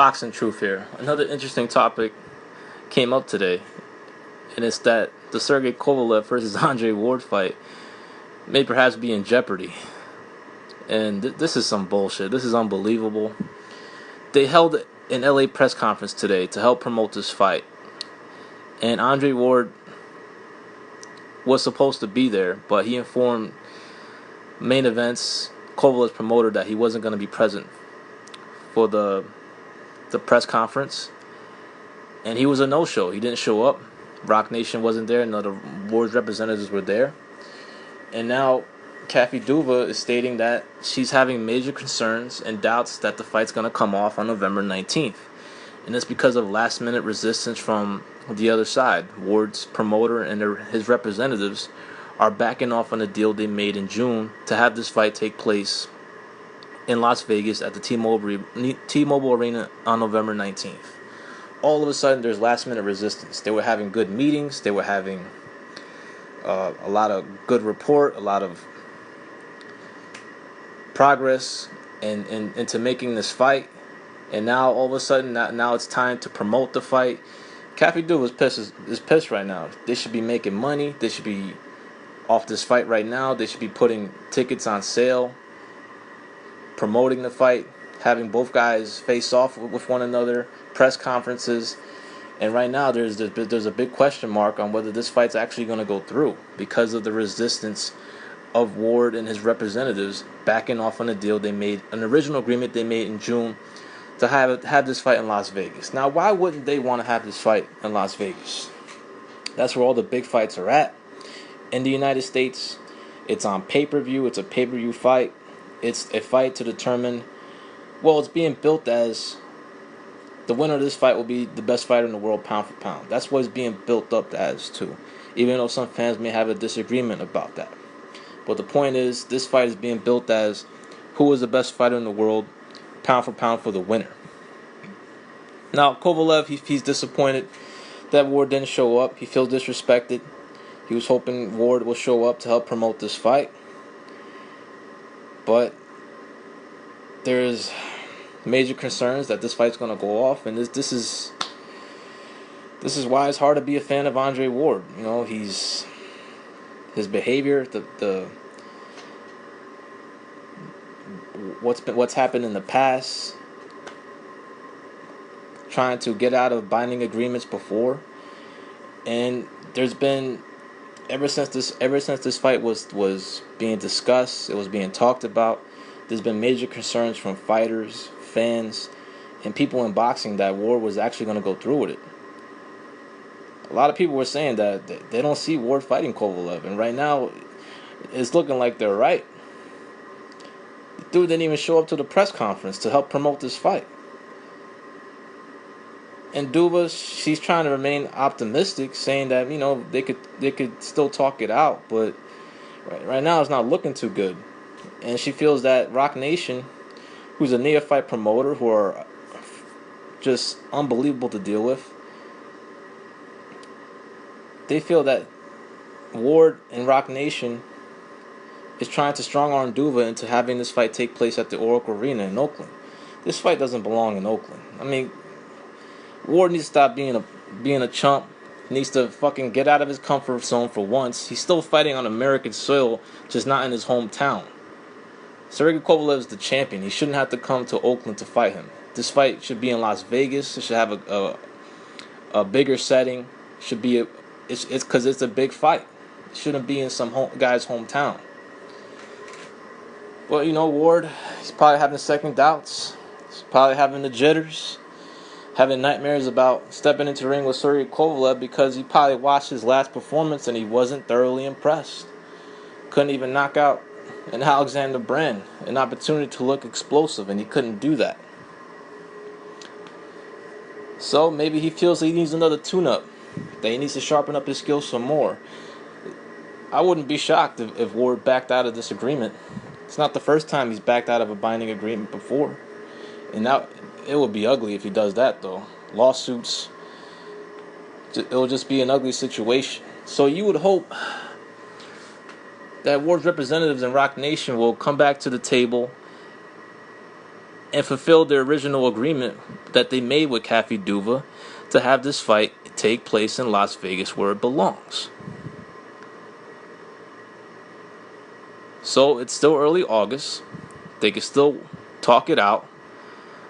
Boxing truth here. Another interesting topic came up today, and it's that the Sergey Kovalev versus Andre Ward fight may perhaps be in jeopardy. And this is some bullshit. This is unbelievable. They held an LA press conference today to help promote this fight, and Andre Ward was supposed to be there, but he informed Main Events Kovalev's promoter that he wasn't going to be present for the press conference, and he was a no-show. He didn't show up. Rock Nation wasn't there. None of the Ward's representatives were there. And now Kathy Duva is stating that she's having major concerns and doubts that the fight's going to come off on November 19th. And it's because of last-minute resistance from the other side. Ward's promoter and his representatives are backing off on a deal they made in June to have this fight take place in Las Vegas at the T-Mobile Arena on November 19th. All of a sudden, there's last-minute resistance. They were having good meetings. They were having a lot of good rapport, a lot of progress into making this fight. And now, all of a sudden, now it's time to promote the fight. Kathy Du is pissed right now. They should be making money. They should be off this fight right now. They should be putting tickets on sale, promoting the fight, having both guys face off with one another, press conferences. And right now, there's a big question mark on whether this fight's actually going to go through because of the resistance of Ward and his representatives backing off on a deal they made, an original agreement they made in June to have this fight in Las Vegas. Now, why wouldn't they want to have this fight in Las Vegas? That's where all the big fights are at. In the United States, it's on pay-per-view. It's a pay-per-view fight. It's a fight to determine, well, it's being built as the winner of this fight will be the best fighter in the world pound for pound. That's what it's being built up as too, even though some fans may have a disagreement about that. But the point is, this fight is being built as who is the best fighter in the world pound for pound for the winner. Now, Kovalev, he's disappointed that Ward didn't show up. He feels disrespected. He was hoping Ward will show up to help promote this fight. But there's major concerns that this fight's going to go off, and this is why it's hard to be a fan of Andre Ward. You know, his behavior, what's happened in the past, trying to get out of binding agreements before, and there's been ever since this fight was being discussed, it was being talked about, there's been major concerns from fighters, fans, and people in boxing that Ward was actually going to go through with it. A lot of people were saying that they don't see Ward fighting Kovalev, and right now it's looking like they're right. The dude didn't even show up to the press conference to help promote this fight. And Duba, she's trying to remain optimistic, saying that, you know, they could still talk it out, but right now it's not looking too good. And she feels that Rock Nation, who's a neophyte promoter, who are just unbelievable to deal with, they feel that Ward and Rock Nation is trying to strong-arm Duva into having this fight take place at the Oracle Arena in Oakland. This fight doesn't belong in Oakland. I mean, Ward needs to stop being a chump. He needs to fucking get out of his comfort zone for once. He's still fighting on American soil, just not in his hometown. Sergey Kovalev is the champion. He shouldn't have to come to Oakland to fight him. This fight should be in Las Vegas. It should have a bigger setting. It's because it's a big fight. It shouldn't be in some guy's hometown. Well, you know, Ward, he's probably having second doubts. He's probably having the jitters, having nightmares about stepping into the ring with Sergey Kovalev because he probably watched his last performance and he wasn't thoroughly impressed. Couldn't even knock out an Alexander Brand, an opportunity to look explosive, and he couldn't do that. So maybe he feels he needs another tune-up, that he needs to sharpen up his skills some more. I wouldn't be shocked if Ward backed out of this agreement. It's not the first time he's backed out of a binding agreement before. And now it would be ugly if he does that, though. Lawsuits, it'll just be an ugly situation. So you would hope that Ward's representatives in Rock Nation will come back to the table and fulfill their original agreement that they made with Kathy Duva to have this fight take place in Las Vegas where it belongs. So it's still early August. They can still talk it out.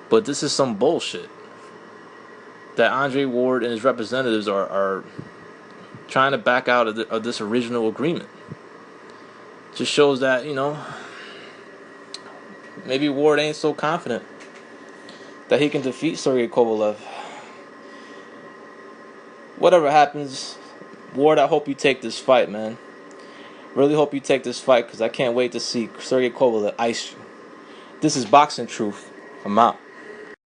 But this is some bullshit that Andre Ward and his representatives are trying to back out of this original agreement. Just shows that, maybe Ward ain't so confident that he can defeat Sergey Kovalev. Whatever happens, Ward, I hope you take this fight, man. Really hope you take this fight, because I can't wait to see Sergey Kovalev ice you. This is Boxing Truth. I'm out.